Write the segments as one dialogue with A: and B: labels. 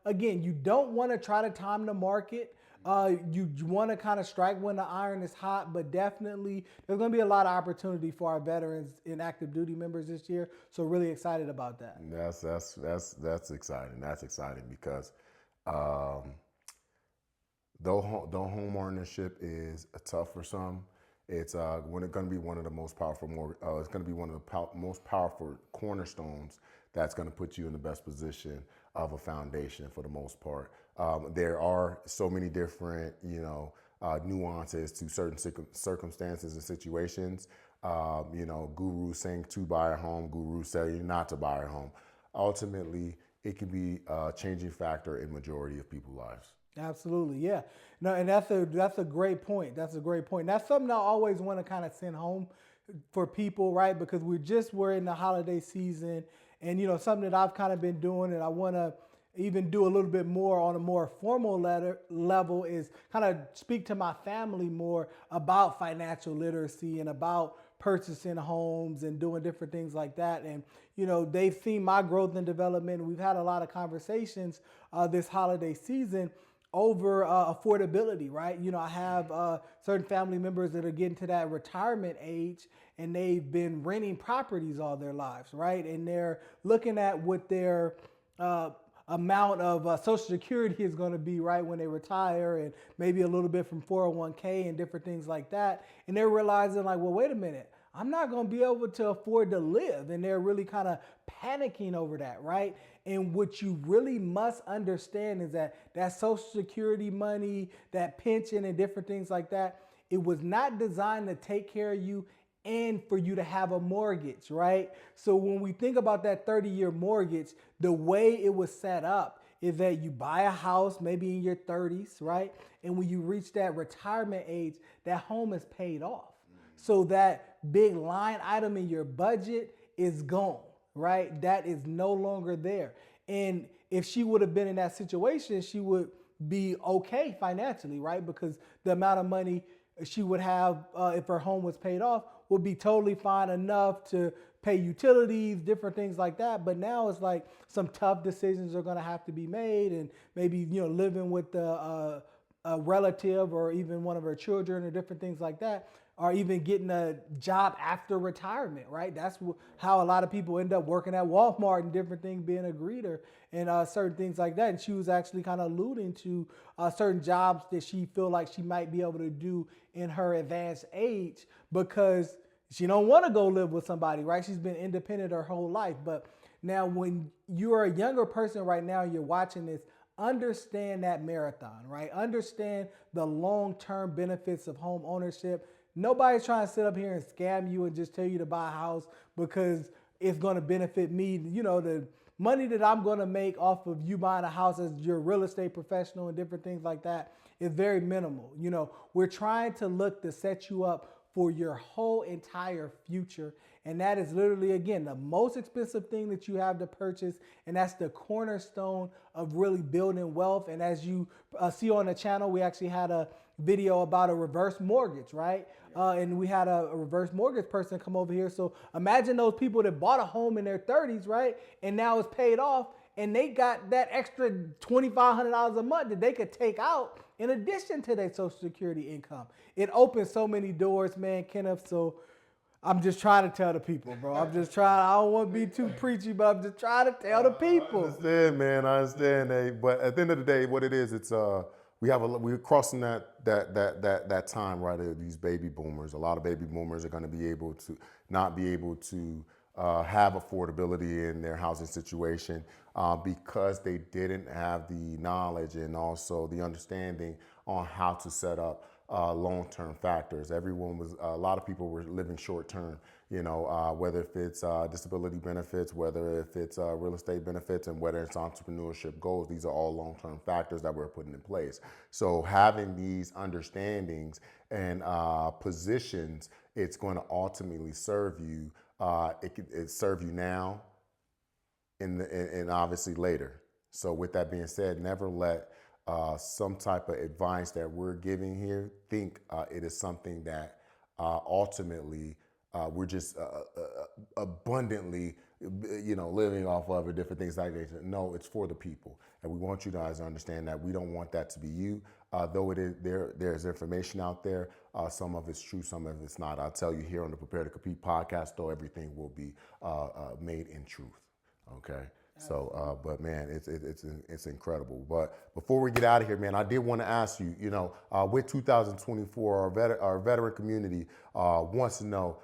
A: again, you don't want to try to time the market. You want to kind of strike when the iron is hot, but definitely there's going to be a lot of opportunity for our veterans and active duty members this year. So really excited about that.
B: That's exciting. That's exciting because um, though home ownership is tough for some, it's going to be one of the most powerful. It's going to be one of the most powerful cornerstones that's going to put you in the best position of a foundation for the most part. There are so many different, nuances to certain circumstances and situations. Gurus saying to buy a home, gurus saying not to buy a home. Ultimately, it can be a changing factor in majority of people's lives.
A: Absolutely, yeah. No, and that's a great point. That's a great point. That's something I always want to kind of send home for people, right? Because we're in the holiday season, and something that I've kind of been doing, and I want to even do a little bit more on a more formal level is kind of speak to my family more about financial literacy and about purchasing homes and doing different things like that. And they've seen my growth and development. We've had a lot of conversations this holiday season over affordability, right? I have certain family members that are getting to that retirement age and they've been renting properties all their lives, right? And they're looking at what their amount of Social Security is going to be, right, when they retire, and maybe a little bit from 401k and different things like that. And they're realizing like, well, wait a minute, I'm not going to be able to afford to live. And they're really kind of panicking over that, right? And what you really must understand is that Social Security money, that pension and different things like that, it was not designed to take care of you and for you to have a mortgage, right? So when we think about that 30-year mortgage, the way it was set up is that you buy a house maybe in your 30s, right? And when you reach that retirement age, that home is paid off. So that big line item in your budget is gone, right? That is no longer there. And if she would have been in that situation, she would be okay financially, right? Because the amount of money she would have if her home was paid off would be totally fine enough to pay utilities, different things like that. But now it's like some tough decisions are going to have to be made, and maybe living with a relative or even one of her children or different things like that, or even getting a job after retirement, right? That's how a lot of people end up working at Walmart and different things, being a greeter and certain things like that. And she was actually kind of alluding to certain jobs that she feel like she might be able to do in her advanced age because she don't want to go live with somebody, right? She's been independent her whole life. But now when you're a younger person right now, you're watching this, understand that marathon, right? Understand the long-term benefits of home ownership. Nobody's trying to sit up here and scam you and just tell you to buy a house because it's going to benefit me. The money that I'm going to make off of you buying a house as your real estate professional and different things like that is very minimal. We're trying to look to set you up for your whole entire future. And that is literally, again, the most expensive thing that you have to purchase. And that's the cornerstone of really building wealth. And as you see on the channel, we actually had a video about a reverse mortgage, right? And we had a reverse mortgage person come over here. So imagine those people that bought a home in their 30s, right? And now it's paid off. And they got that extra $2,500 a month that they could take out in addition to their Social Security income. It opens so many doors, man, Kenneth. So I'm just trying to tell the people, bro. I don't want to be too preachy, but I'm just trying to tell the people.
B: I understand, man. I understand. But at the end of the day, what it is, it's we're crossing that time, right? These baby boomers. A lot of baby boomers are going to not be able to have affordability in their housing situation because they didn't have the knowledge and also the understanding on how to set up long-term factors. A lot of people were living short-term, whether if it's disability benefits, whether if it's real estate benefits, and whether it's entrepreneurship goals. These are all long-term factors that we're putting in place. So having these understandings and positions, it's going to ultimately serve you. It serve you now and obviously later. So with that being said, never let some type of advice that we're giving here think it is something that ultimately we're just abundantly, living off of it, different things like that. No, it's for the people, and we want you guys to understand that we don't want that to be you. Though it is there's information out there. Some of it's true, some of it's not. I'll tell you here on the Prepare to Compete podcast, though, everything will be made in truth. Okay. So, but man, it's incredible. But before we get out of here, man, I did want to ask you, with 2024, our veteran community wants to know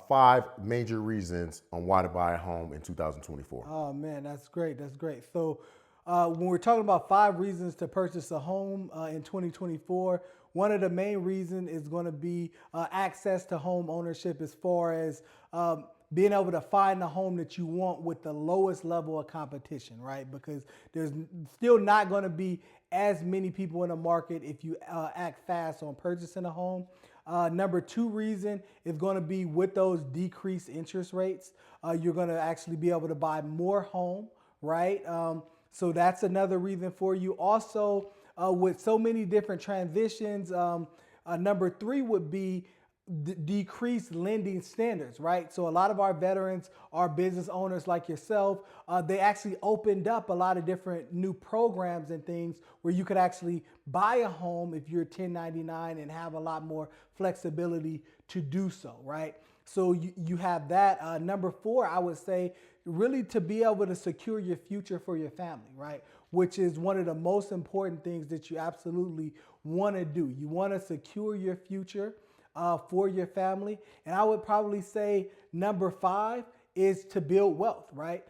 B: 5 major reasons on why to buy a home in 2024.
A: Oh man, that's great. That's great. So when we're talking about 5 reasons to purchase a home in 2024, one of the main reasons is going to be access to home ownership, as far as being able to find the home that you want with the lowest level of competition, right? Because there's still not going to be as many people in the market if you act fast on purchasing a home. Number 2 reason is going to be with those decreased interest rates. You're going to actually be able to buy more home, right? So that's another reason for you. Also, with so many different transitions, number 3 would be decreased lending standards, right? So a lot of our veterans are business owners like yourself. They actually opened up a lot of different new programs and things where you could actually buy a home if you're 1099 and have a lot more flexibility to do so, right? So you have that. Number 4, I would say, really to be able to secure your future for your family, right? Which is one of the most important things that you absolutely want to do. You want to secure your future for your family. And I would probably say number 5 is to build wealth, right?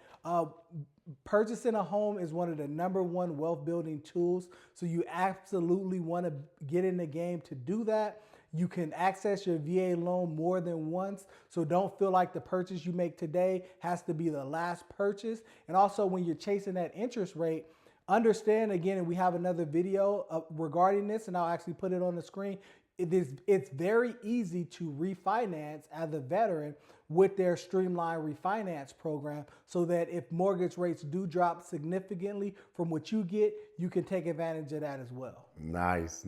A: Purchasing a home is one of the number 1 wealth building tools. So you absolutely want to get in the game to do that. You can access your VA loan more than once. So don't feel like the purchase you make today has to be the last purchase. And also when you're chasing that interest rate, understand again, and we have another video regarding this, and I'll actually put it on the screen. It's very easy to refinance as a veteran with their streamlined refinance program, so that if mortgage rates do drop significantly from what you get, you can take advantage of that as well.
B: Nice.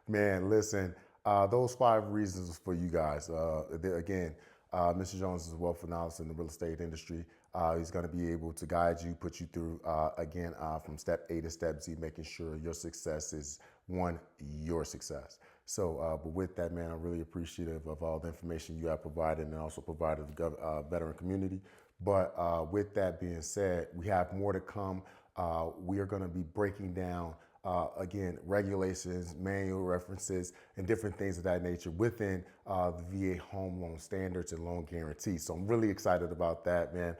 B: Man, listen, those 5 reasons for you guys. Again, Mr. Jones is a wealth analyst in the real estate industry. He's going to be able to guide you, put you through, from step A to step Z, making sure your success is your success. So, but with that, man, I'm really appreciative of all the information you have provided and also provided the veteran community. But with that being said, we have more to come. We are going to be breaking down, again, regulations, manual references, and different things of that nature within the VA home loan standards and loan guarantees. So I'm really excited about that, man,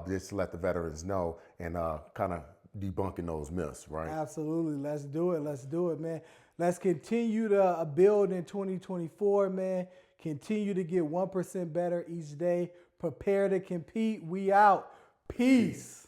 B: just to let the veterans know and kind of debunking those myths, right?
A: Absolutely. Let's do it, man. Let's continue to build in 2024, man. Continue to get 1% better each day. Prepare to compete. We out. Peace.